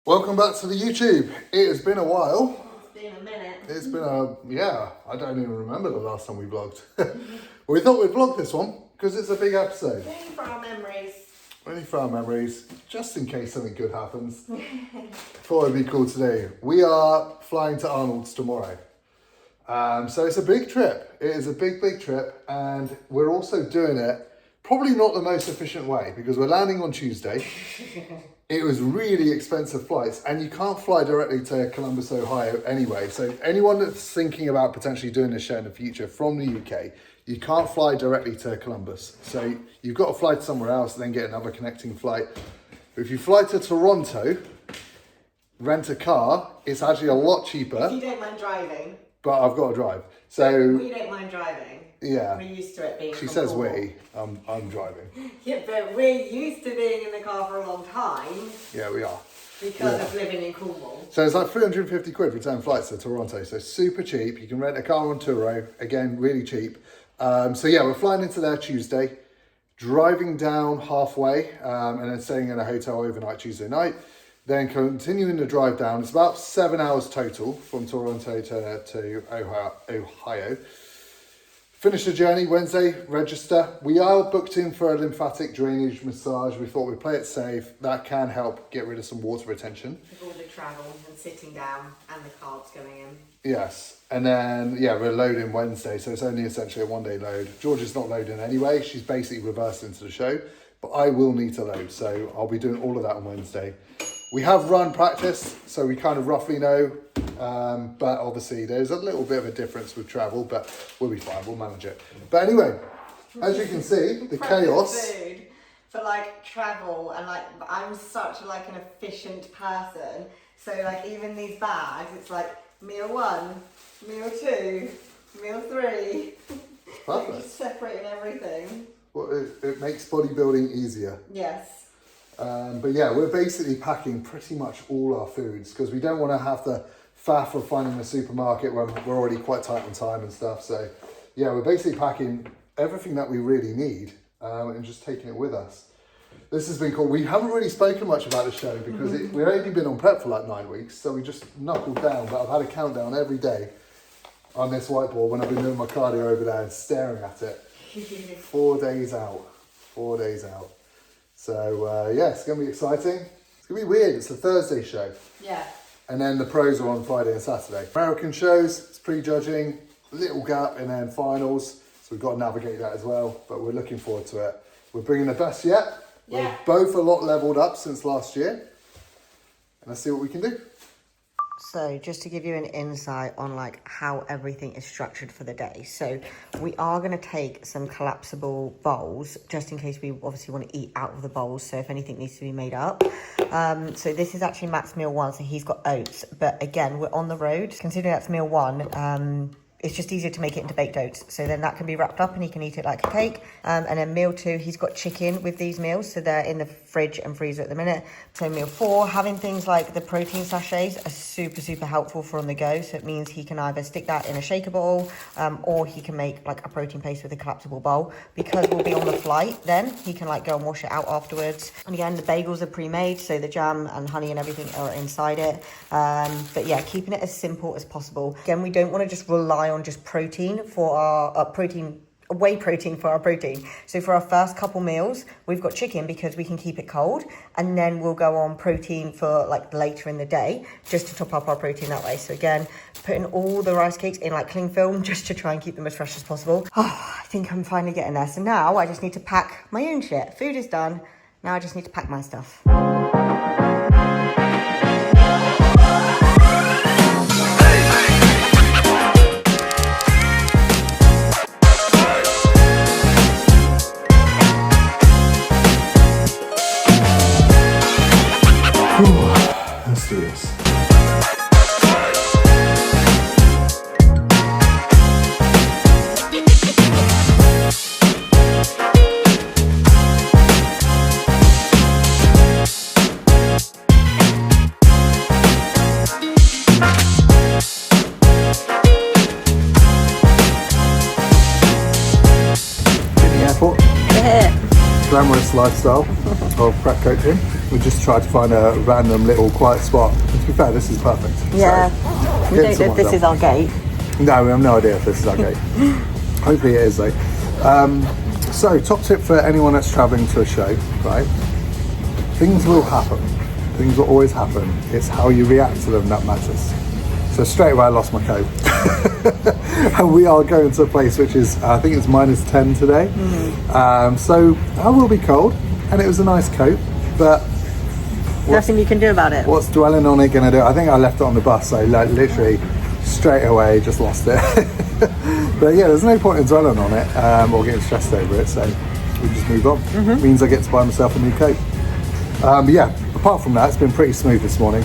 Welcome back to the YouTube. It has been a while. It's been a minute. It's been I don't even remember the last time we vlogged. We thought we'd vlog this one because it's a big episode. Only for our memories. Only for our memories, just in case something good happens. Thought it'd be cool today. We are flying to Arnold's tomorrow. So it's a big trip. It is a big trip, and we're also doing it probably not the most efficient way because we're landing on Tuesday. It was really expensive flights, and you can't fly directly to Columbus, Ohio anyway. So anyone that's thinking about potentially doing this show in the future from the UK, you can't fly directly to Columbus. So you've got to fly to somewhere else and then get another connecting flight. If you fly to Toronto, rent a car, it's actually a lot cheaper. If you don't mind driving. But I've got to drive. So we don't mind driving. Yeah. We're used to it being. She says we. I'm driving. Yeah, but we're used to being in the car for a long time. Yeah, we are. Because of living in Cornwall. So it's like 350 quid return flights to Toronto. So super cheap. You can rent a car on Turo. Again, really cheap. So yeah, we're flying into there Tuesday, driving down halfway, and then staying in a hotel overnight Tuesday night. Then continuing the drive down. It's about 7 hours total from Toronto to Ohio. Finish the journey Wednesday, register. We are booked in for a lymphatic drainage massage. We thought we'd play it safe. That can help get rid of some water retention. With all the travel and sitting down and the carbs going in. Yes. And then, yeah, we're loading Wednesday, so it's only essentially a one-day load. Georgia's not loading anyway. She's basically reversed into the show, but I will need to load, so I'll be doing all of that on Wednesday. We have run practice, so we kind of roughly know, but obviously there's a little bit of a difference with travel, but we'll be fine, we'll manage it. But anyway, as you can see, the chaos. Food for like travel, and like I'm such like an efficient person, so like even these bags, it's like meal 1, meal 2, meal 3. Perfect. Like just separating everything. Well, it makes bodybuilding easier. Yes. But yeah, we're basically packing pretty much all our foods because we don't want to have the faff of finding a supermarket when we're already quite tight on time and stuff. So yeah, we're basically packing everything that we really need and just taking it with us. This has been cool. We haven't really spoken much about the show because we've only been on prep for like 9 weeks, so we just knuckled down. But I've had a countdown every day on this whiteboard when I've been doing my cardio over there and staring at it. 4 days out. 4 days out. So yeah, it's going to be exciting. It's going to be weird. It's a Thursday show. Yeah. And then the pros are on Friday and Saturday. American shows, it's prejudging, little gap, and then finals. So we've got to navigate that as well. But we're looking forward to it. We're bringing the best yet. Yeah. We're both a lot leveled up since last year. And let's see what we can do. So just to give you an insight on like how everything is structured for the day. So we are going to take some collapsible bowls just in case we obviously want to eat out of the bowls. So if anything needs to be made up. So this is actually Matt's meal 1. So he's got oats. But again, we're on the road. Considering that's meal 1, it's just easier to make it into baked oats. So then that can be wrapped up and he can eat it like a cake. And then meal 2, he's got chicken with these meals. So they're in the fridge and freezer at the minute. So meal 4, having things like the protein sachets are super helpful for on the go. So it means he can either stick that in a shaker bowl or he can make like a protein paste with a collapsible bowl. Because we'll be on the flight then, he can like go and wash it out afterwards. And again, the bagels are pre-made. So the jam and honey and everything are inside it. But yeah, keeping it as simple as possible. Again, we don't want to just rely on just protein for our whey protein for our protein. So for our first couple meals, we've got chicken because we can keep it cold, and then we'll go on protein for like later in the day just to top up our protein that way. So again, putting all the rice cakes in like cling film just to try and keep them as fresh as possible. Oh, I think I'm finally getting there. So now I just need to pack my own shit. Food is done. Now I just need to pack my stuff. Let's do this. Airport. Glamorous lifestyle of prep coaching. We just tried to find a random little quiet spot. And to be fair, this is perfect. Yeah. So, We don't know if this is our gate. No, we have no idea if this is our gate. Hopefully it is though. So top tip for anyone that's traveling to a show, right? Things will happen. Things will always happen. It's how you react to them that matters. So straight away I lost my coat. And we are going to a place which is, I think it's -10 today. So I will be cold, and it was a nice coat, but Nothing you can do about it. what's dwelling on it gonna do? I think I left it on the bus, so like literally straight away just lost it. But yeah, there's no point in dwelling on it or getting stressed over it, so we just move on. Means I get to buy myself a new coat. But yeah, apart from that, it's been pretty smooth this morning.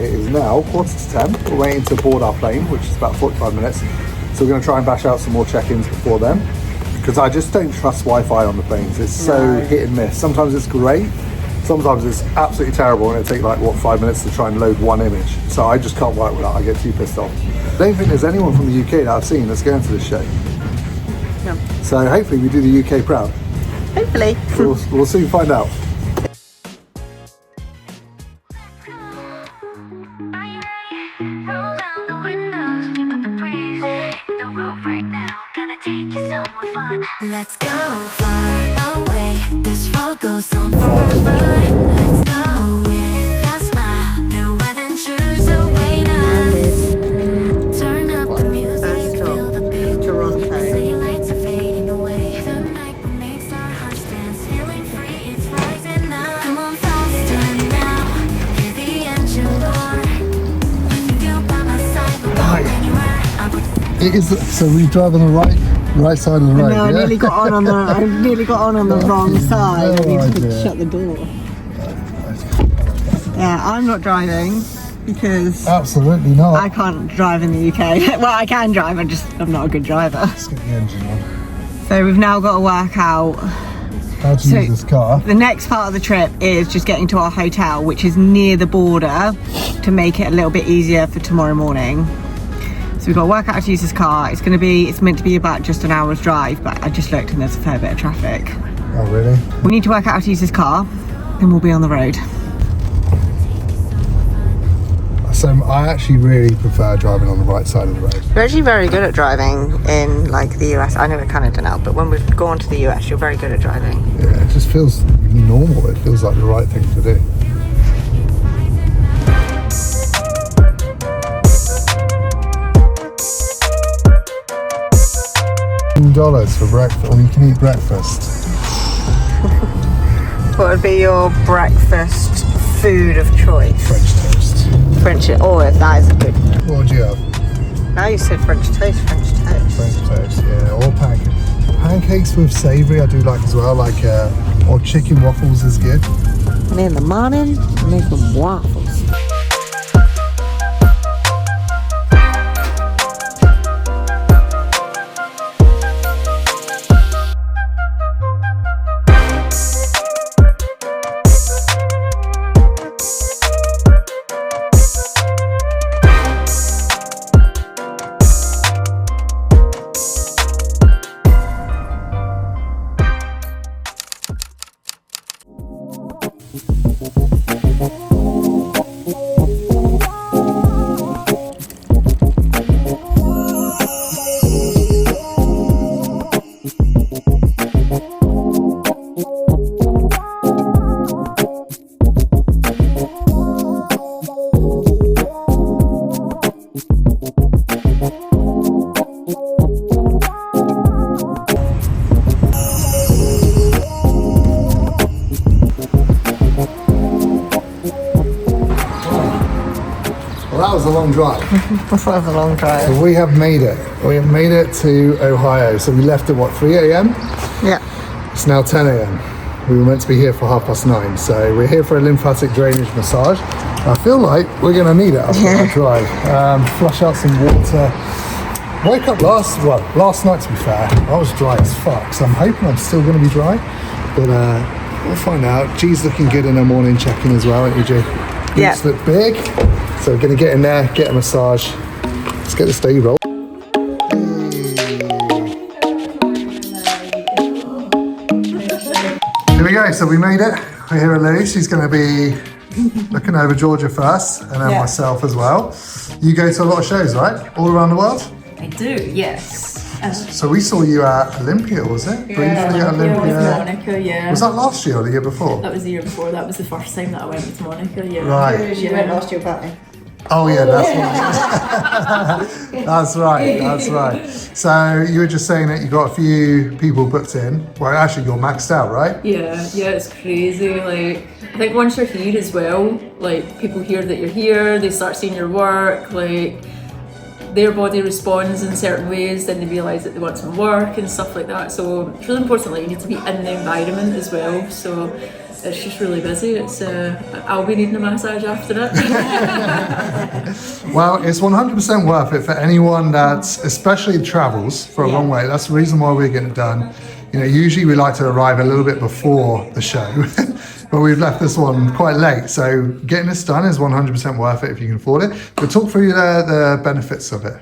It is now 9:45. We're waiting to board our plane, which is about 45 minutes. So we're going to try and bash out some more check-ins before then, because I just don't trust Wi-Fi on the planes. It's so hit and miss. Sometimes it's great, sometimes it's absolutely terrible, and it takes like, 5 minutes to try and load one image. So I just can't work with that. I get too pissed off. I don't think there's anyone from the UK that I've seen that's going to this show. No. So hopefully we do the UK proud. Hopefully. We'll soon find out. Let's go far away. This road goes on forever. Let's go with a smile. New adventures await us. Turn up the music, feel the beat. City lights are fading away. The night makes our hearts dance. Feeling free, it's rising now. Come on faster now. Hear the engine roar. With you by my side, we'll go anywhere. It is, so we drive on the right side of the road. No, I nearly got on the wrong side. Oh, I need to dear. shut the door. Yeah, I'm not driving because Absolutely not. I can't drive in the UK. Well, I can drive, I'm not a good driver. Let's get the engine on. So we've now got to work out. How to use this car. The next part of the trip is just getting to our hotel, which is near the border, to make it a little bit easier for tomorrow morning. So we've got to work out how to use this car. It's meant to be about just an hour's drive, but I just looked and there's a fair bit of traffic. Oh, really? We need to work out how to use this car, then we'll be on the road. So I actually really prefer driving on the right side of the road. You're actually very good at driving in like the US. I know we're Canada now, but when we've gone to the US, you're very good at driving. Yeah, it just feels normal. It feels like the right thing to do. $10 for breakfast, or you can eat breakfast. What would be your breakfast food of choice? French toast. Oh, that is good. What would you have? Now you said French toast. French toast, yeah, or pancakes. Pancakes with savoury I do like as well, like or chicken waffles is good. And in the morning, make some waffles. Well, that was a long drive. That was a long drive. So we have made it. We have made it to Ohio. So we left at what, 3 a.m? Yeah. It's now 10 a.m. We were meant to be here for 9:30. So we're here for a lymphatic drainage massage. I feel like we're going to need it after our drive. Flush out some water. Woke up last night, to be fair. I was dry as fuck. So I'm hoping I'm still going to be dry. But we'll find out. G's looking good in her morning check-in as well, aren't you, G? Yeah. Boots look big. So we're going to get in there, get a massage. Let's get this day roll. Here we go, so we made it. We're here at Lou's. She's going to be looking over Georgia first, and then myself as well. You go to a lot of shows, right? All around the world? I do, yes. So we saw you at Olympia, was it? Briefly at Olympia. With Monica, yeah. Was that last year or the year before? That was the year before. That was the first time that I went with Monica, yeah. Right. She went last year without me. Oh yeah, that's right. That's right, that's right. So you were just saying that you got a few people booked in. Well, actually you're maxed out, right? Yeah, it's crazy. Like, I think once you're here as well, like, people hear that you're here, they start seeing your work, like, their body responds in certain ways, then they realise that they want some work and stuff like that. So it's really important, like, you need to be in the environment as well. So it's just really busy. It's I'll be needing a massage after it. Well, it's 100% worth it for anyone that especially travels for a long way. That's the reason why we're getting it done. You know, usually we like to arrive a little bit before the show, but we've left this one quite late. So getting this done is 100% worth it if you can afford it. But talk through the benefits of it.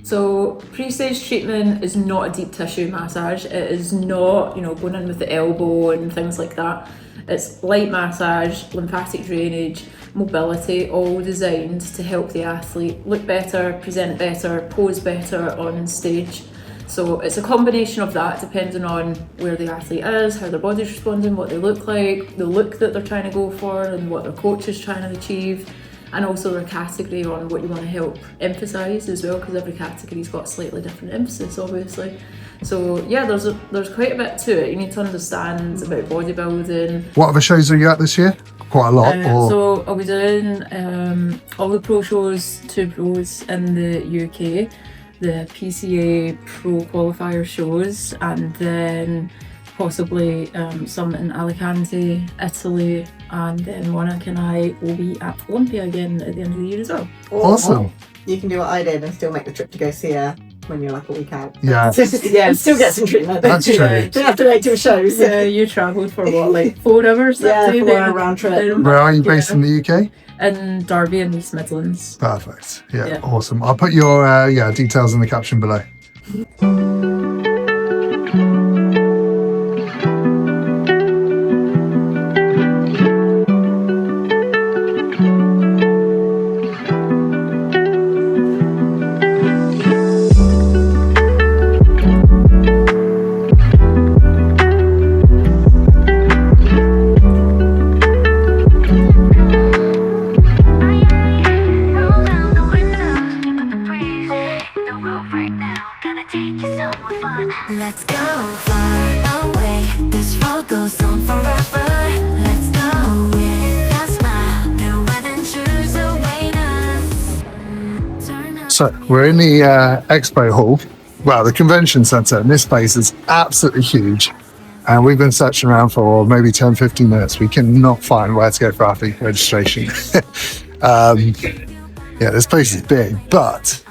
So pre-stage treatment is not a deep tissue massage. It is not, you know, going in with the elbow and things like that. It's light massage, lymphatic drainage, mobility, all designed to help the athlete look better, present better, pose better on stage. So it's a combination of that, depending on where the athlete is, how their body's responding, what they look like, the look that they're trying to go for and what their coach is trying to achieve, and also their category on what you want to help emphasise as well, because every category's got slightly different emphasis, obviously. So yeah, there's quite a bit to it. You need to understand about bodybuilding. What other shows are you at this year? Quite a lot. So I'll be doing all the pro shows, 2 pros in the UK, the PCA pro qualifier shows, and then possibly some in Alicante, Italy, and then Monica and I will be at Olympia again at the end of the year as well. Awesome. You can do what I did and still make the trip to go see her when you're like a week out. Yeah. Yeah, still get some treatment. That's true. Don't have to wait till shows. Yeah, you travelled for what, like 4 hours that day? 4 hour round trip. Where are you based in the UK? In Derby and East Midlands. Perfect. Yeah, Yeah. awesome. I'll put your details in the caption below. Roll down the windows, keep up the breeze. The road right now, gonna take you somewhere fun. Let's go far away. This road goes on forever. Let's go with that smile. New adventures await us. Turn up. So we're in the Expo hall, well, the convention centre, and this space is absolutely huge. And we've been searching around for maybe 10, 15 minutes. We cannot find where to go for athlete registration. Yeah, this place is big, but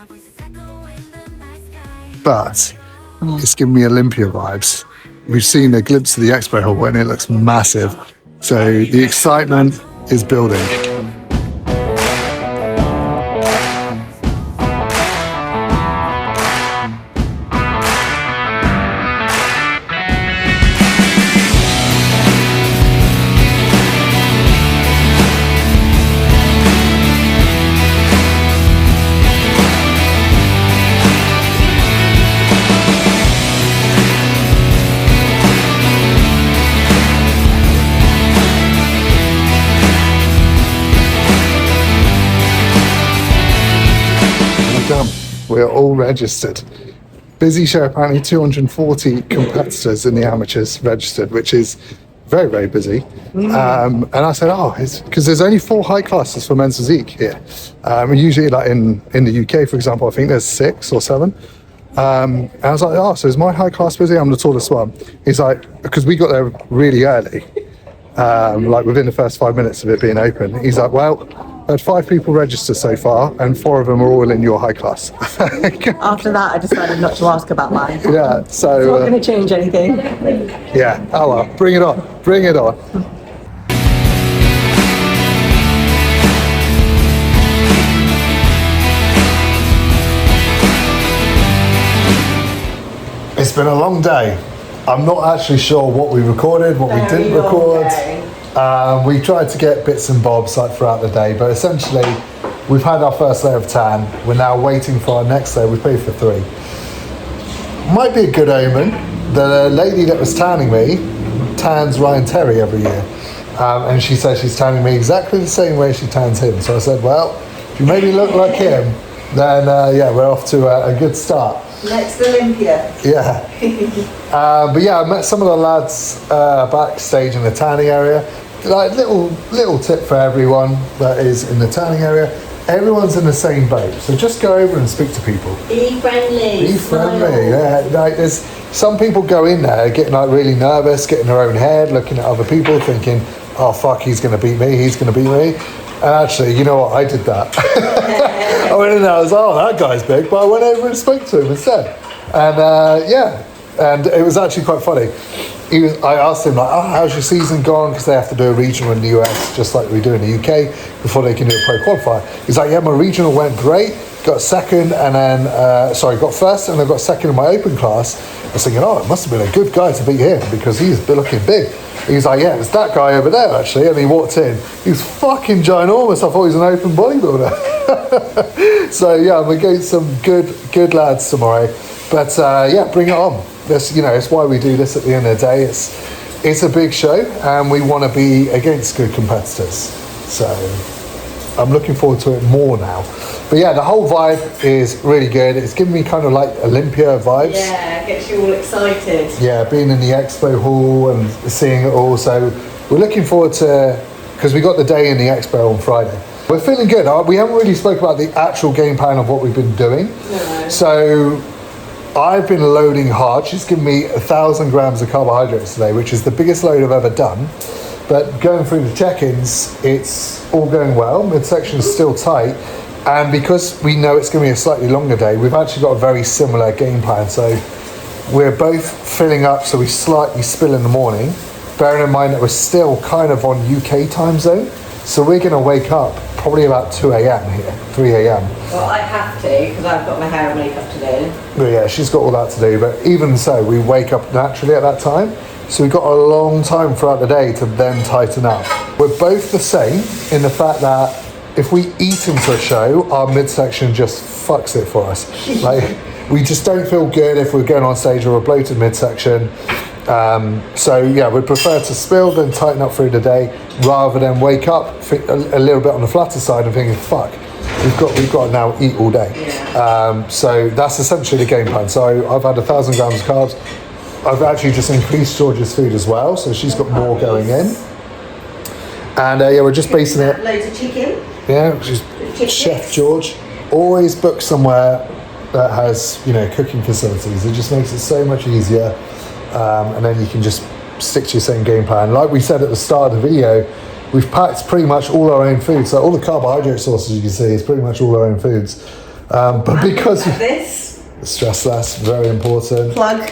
it's giving me Olympia vibes. We've seen a glimpse of the Expo hall and it looks massive. So the excitement is building. Done. We're all registered. Busy show, apparently 240 competitors in the amateurs registered, which is very, very busy. And I said, it's because there's only 4 height classes for men's physique here. Usually like in the UK, for example, I think there's 6 or 7. And I was like, so is my height class busy? I'm the tallest one. He's like, because we got there really early, like within the first 5 minutes of it being open. He's like, well, I had 5 people register so far, and 4 of them are all in your high class. After that, I decided not to ask about mine. Yeah, so Not going to change anything. yeah. Oh well, bring it on, bring it on. It's been a long day. I'm not actually sure what we recorded, what we didn't record. We tried to get bits and bobs like throughout the day, but essentially we've had our first layer of tan. We're now waiting for our next layer. We paid for 3. Might be a good omen. The lady that was tanning me tans Ryan Terry every year. And she says she's tanning me exactly the same way she tans him. So I said, well, if you maybe look like him, then yeah, we're off to a good start. Next Olympia. Yeah. But yeah, I met some of the lads backstage in the tanning area. Like little tip for everyone that is in the tanning area. Everyone's in the same boat, so just go over and speak to people. Be friendly. Be friendly. Yeah. Like there's some people go in there getting like really nervous, getting their own head, looking at other people, thinking, "Oh fuck, he's going to beat me. He's going to beat me." And actually, you know what? I did that. I went in there. I was like, "Oh, that guy's big," but I went over and spoke to him instead. And yeah, and it was actually quite funny. I asked him like, "Oh, how's your season gone?" Because they have to do a regional in the US, just like we do in the UK, before they can do a pro qualifier. He's like, "Yeah, my regional went great. Got second, and then got first, and I got second in my open class." I was thinking, "Oh, it must have been a good guy to beat him because he's looking big." He's like, "Yeah, it's that guy over there actually." And he walked in. He was fucking ginormous. I thought he was an open bodybuilder. So yeah, I'm against some good lads tomorrow. But yeah, bring it on. This, it's why we do this at the end of the day. It's a big show, and we want to be against good competitors. So I'm looking forward to it more now. But yeah, the whole vibe is really good. It's giving me kind of like Olympia vibes. Yeah, gets you all excited. Yeah, being in the Expo hall and seeing it all. So we're looking forward to, because we got the day in the Expo on Friday. We're feeling good. We haven't really spoke about the actual game plan of what we've been doing. No. So I've been loading hard. She's given me 1,000 grams of carbohydrates today, which is the biggest load I've ever done. But going through the check-ins, it's all going well. Midsection is still tight. And because we know it's going to be a slightly longer day, we've actually got a very similar game plan. So we're both filling up, so we slightly spill in the morning, bearing in mind that we're still kind of on UK time zone. So we're going to wake up probably about 2 a.m. here, 3 a.m. Well, I have to, because I've got my hair and makeup to do. But yeah, she's got all that to do. But even so, we wake up naturally at that time. So we've got a long time throughout the day to then tighten up. We're both the same in the fact that if we eat into a show, our midsection just fucks it for us. Like, we just don't feel good if we're going on stage or a bloated midsection. So yeah, we'd prefer to spill than tighten up through the day, rather than wake up a little bit on the flatter side and thinking, fuck, we've got to now eat all day. Yeah. So that's essentially the game plan. So I've had 1,000 grams of carbs. I've actually just increased George's food as well, so she's got more going in. And yeah, we're just basing it. Loads of chicken. Yeah, she's Chef George. Always book somewhere that has, cooking facilities. It just makes it so much easier. And then you can just stick to your same game plan. Like we said at the start of the video, we've packed pretty much all our own food. So all the carbohydrate sources you can see is pretty much all our own foods. But because this stress less, very important. plug.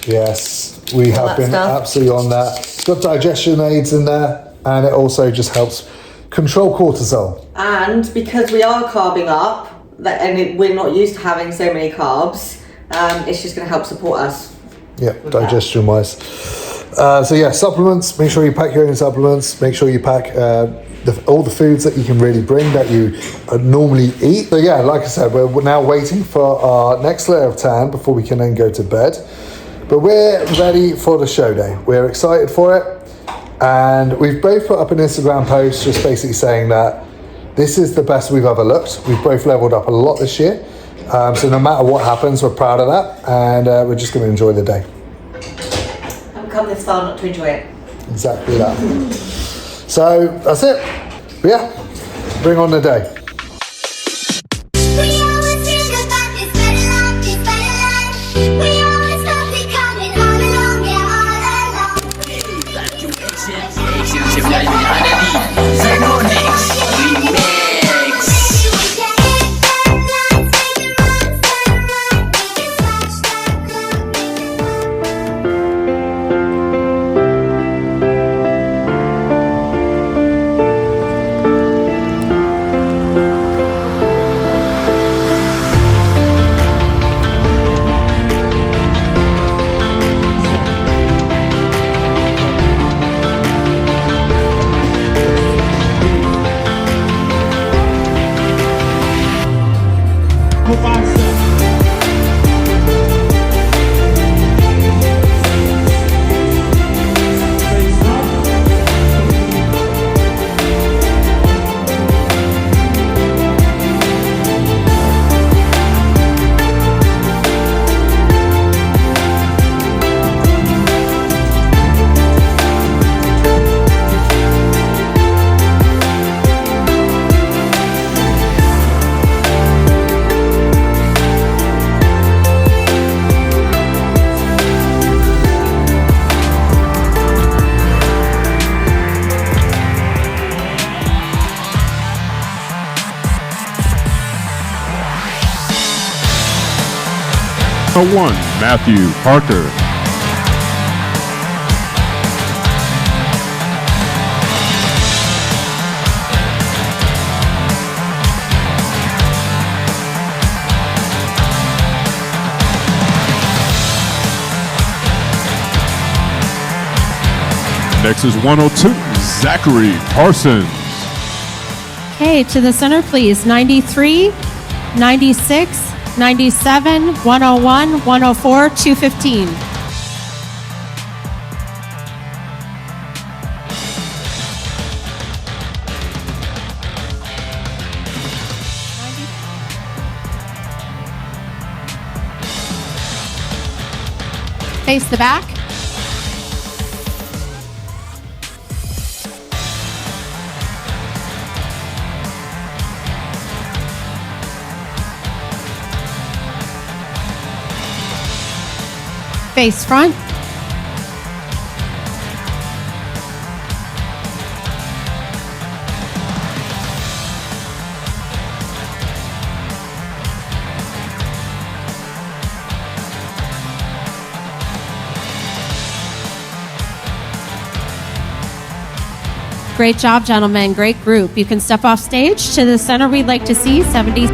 Yes, we have been absolutely on that. It's got digestion aids in there, and it also just helps control cortisol. And because we are carbing up, we're not used to having so many carbs, it's just going to help support us. Yeah, digestion wise. So yeah, supplements. Make sure you pack your own supplements. Make sure you pack all the foods that you can really bring that you normally eat. So yeah, like I said, we're now waiting for our next layer of tan before we can then go to bed. But we're ready for the show day. We're excited for it. And we've both put up an Instagram post just basically saying that this is the best we've ever looked. We've both leveled up a lot this year. So no matter what happens, we're proud of that. And we're just going to enjoy the day. I've come this far not to enjoy it. Exactly that. So that's it. But yeah, bring on the day. We always hear about this better life, this better life. We always thought it coming all along, yeah, all along. 101, Matthew Parker. Next is 102, Zachary Parsons. Okay, to the center, please. 93, 96, 97, 101, 104, 215. Face the back. Face front. Great job, gentlemen. Great group. You can step off stage. To the center, we'd like to see 70.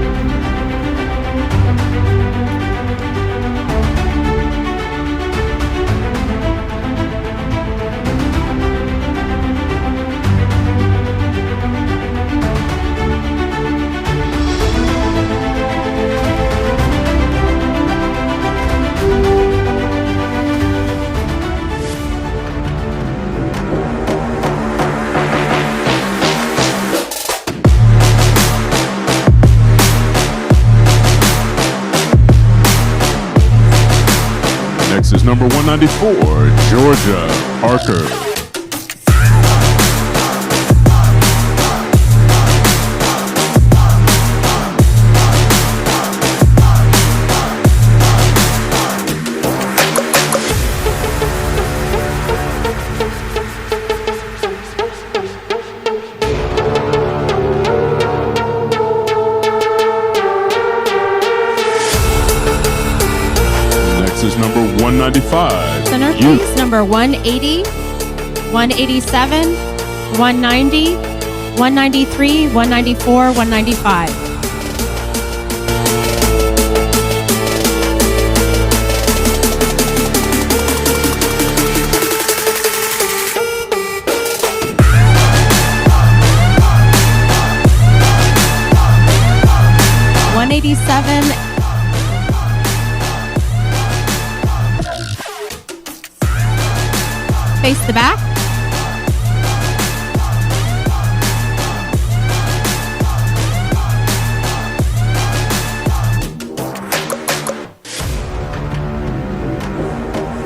Next is number 194, Georgia Parker. Next is number 195. Center, please. Number 180, 187, 190, 193, 194, 195. Face the back.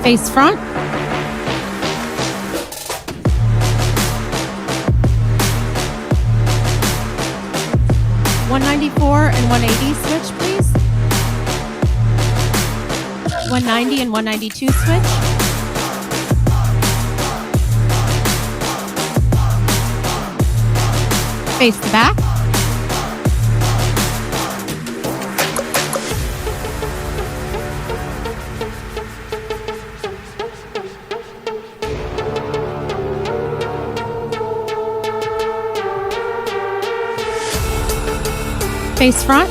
Face front. $194 and $180 switch, please. $190 and $192 switch. Face the back. Face front.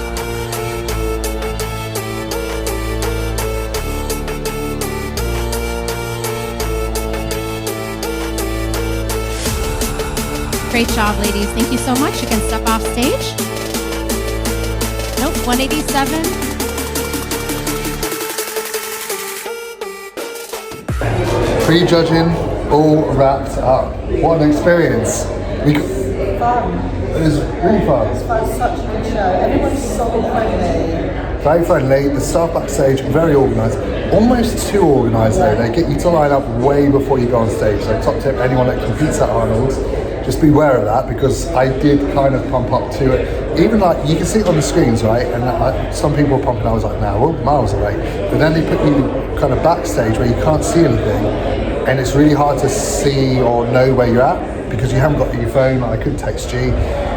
Great job, ladies. Thank you so much. You can step off stage. Nope, 187. Prejudging all wrapped up. What an experience. Fun. It was really fun. It was such a good show. Everyone's so friendly. Very friendly. The staff backstage, very organised. Almost too organised though. They get you to line up way before you go on stage. So top tip, anyone that competes at Arnold, just be aware of that, because I did kind of pump up to it. Even like, you can see it on the screens, right? And some people were pumping, I was like, nah, we're miles away. But then they put you kind of backstage where you can't see anything, and it's really hard to see or know where you're at. because you haven't got your phone, I couldn't text you.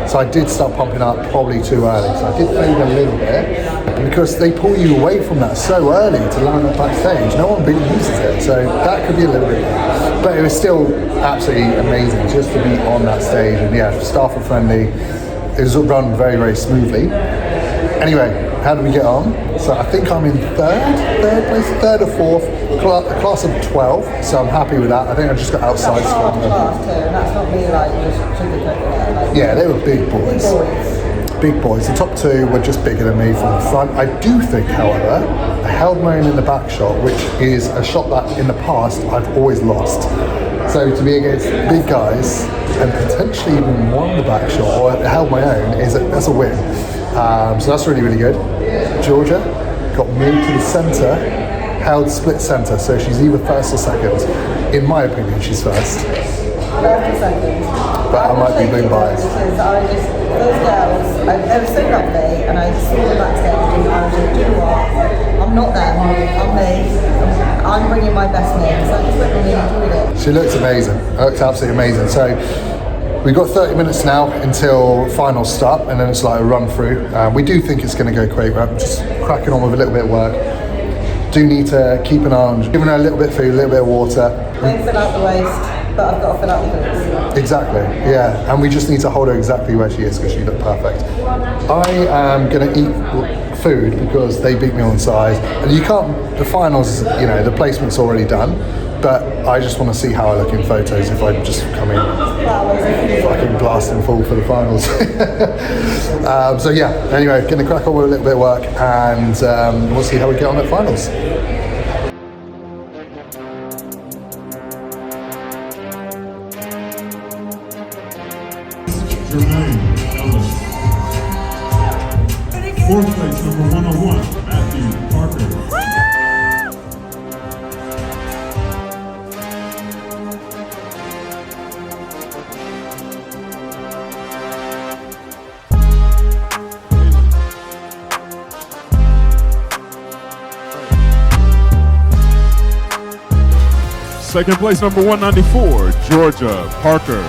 So I did start pumping up probably too early. So I did fade a little bit because they pull you away from that so early to line up backstage. No one really uses it. So that could be a little bit, but it was still absolutely amazing just to be on that stage. And yeah, staff were friendly. It was run very, very smoothly. Anyway, how did we get on? So I think I'm in third or fourth, a class of 12. So I'm happy with that. I think I just got outside. That's not class 2, and that's not me like just sugarcoating it. Like, yeah, they were big boys. Big boys. The top 2 were just bigger than me from the front. I do think, however, I held my own in the back shot, which is a shot that in the past I've always lost. So to be against big guys and potentially even won the back shot or held my own that's a win. So that's really, really good. Georgia got moved to the centre, held split centre, so she's either first or second. In my opinion, she's first. First or second. But I might be being biased. Because those girls, they were so lovely, and I saw them backstage, and I was like, do you know what? I'm not them, I'm me. I'm bringing my best me, so I just went and really enjoyed it. She looks amazing. Looks absolutely amazing. So we've got 30 minutes now until finals start, and then it's like a run through. We do think it's going to go quick. We're just cracking on with a little bit of work. Do need to keep an eye on giving her a little bit of food, a little bit of water. Don't fill out the waist, but I've got to fill out the boots. Exactly, yeah. And we just need to hold her exactly where she is because she looked perfect. I am going to eat food because they beat me on size. And you can't, the finals, you know, the placement's already done. But I just want to see how I look in photos if I just come in fucking blasting full for the finals. So yeah, anyway, going to crack on with a little bit of work and we'll see how we get on at finals. Fourth place, number 101, Matthew Parker. Second place, number 194, Georgia Parker.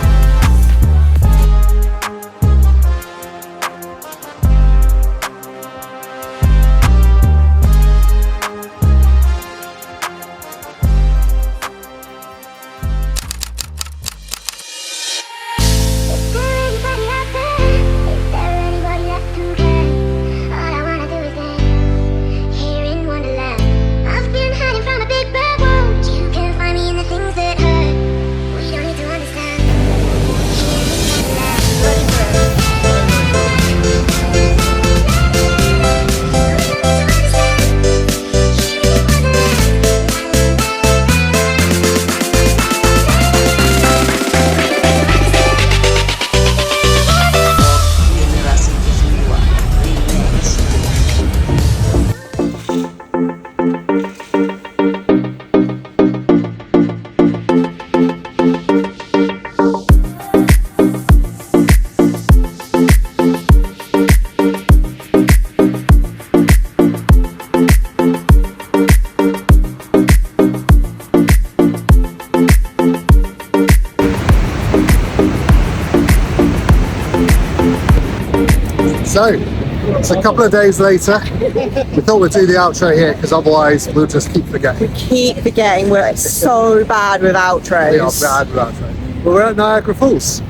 So, it's a couple of days later. We thought we'd do the outro here because otherwise we'll just keep forgetting. Keep forgetting we're so bad with outros. We are bad with outros. We're at Niagara Falls.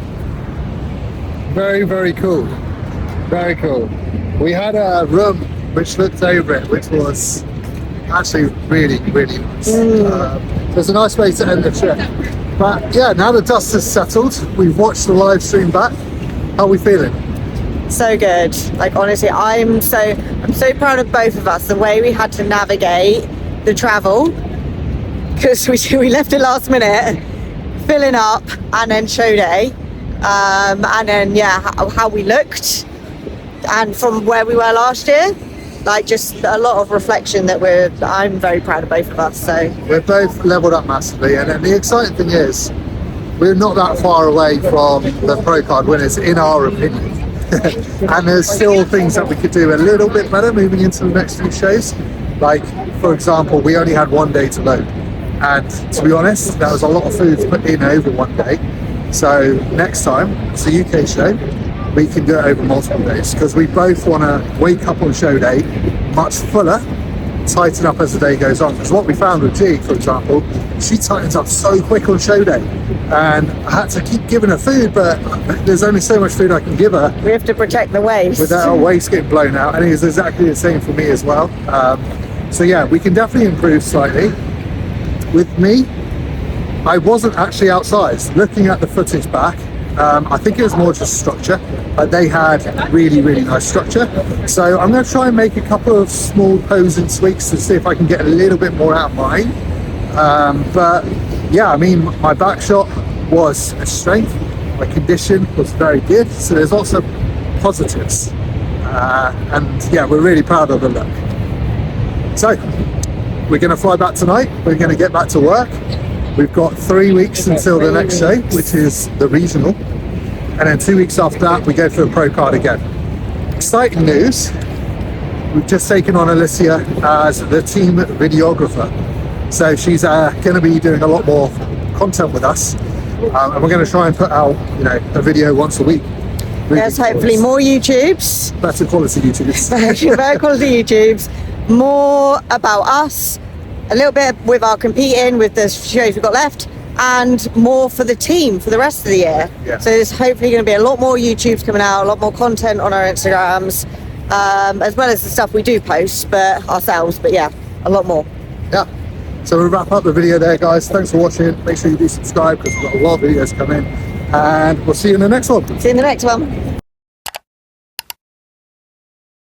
Very, very cool. Very cool. We had a room which looked over it, which was actually really, really nice. It was a nice way to end the trip. But yeah, now the dust has settled. We've watched the live stream back. How are we feeling? So good. Like honestly, I'm so proud of both of us. The way we had to navigate the travel, because we left it last minute, filling up, and then show day, and then yeah, how we looked, and from where we were last year, like just a lot of reflection that I'm very proud of both of us. So we're both leveled up massively, and then the exciting thing is we're not that far away from the pro card winners in our opinion. And there's still things that we could do a little bit better moving into the next few shows. Like, for example, we only had one day to load, and to be honest, that was a lot of food to put in over one day. So next time it's a UK show, we can do it over multiple days because we both want to wake up on show day much fuller, tighten up as the day goes on. Because what we found with G, for example, she tightens up so quick on show day, and I had to keep giving her food, but there's only so much food I can give her. We have to protect the waist. Without her waist getting blown out, and it's exactly the same for me as well. So yeah, we can definitely improve slightly. With me, I wasn't actually outsized. Looking at the footage back, I think it was more just structure. They had really, really nice structure. So I'm going to try and make a couple of small posing tweaks to see if I can get a little bit more out of mine. But yeah, I mean, my back shot was a strength. My condition was very good. So there's lots of positives. And yeah, we're really proud of the look. So we're going to fly back tonight. We're going to get back to work. We've got 3 weeks until the next show, which is the regional. And then 2 weeks after that, we go for the pro card again. Exciting news. We've just taken on Alicia as the team videographer. So she's going to be doing a lot more content with us. And we're going to try and put out, a video once a week. Yes, hopefully more YouTubes. Better quality YouTubes. Better quality YouTubes. More about us. A little bit with our competing with the shows we've got left, and more for the team for the rest of the year. Yeah. So there's hopefully going to be a lot more YouTubes coming out, a lot more content on our Instagrams, as well as the stuff we do post but ourselves. But yeah, a lot more. Yeah. So we'll wrap up the video there, guys. Thanks for watching. Make sure you do subscribe because we've got a lot of videos coming, and we'll see you in the next one. See you in the next one.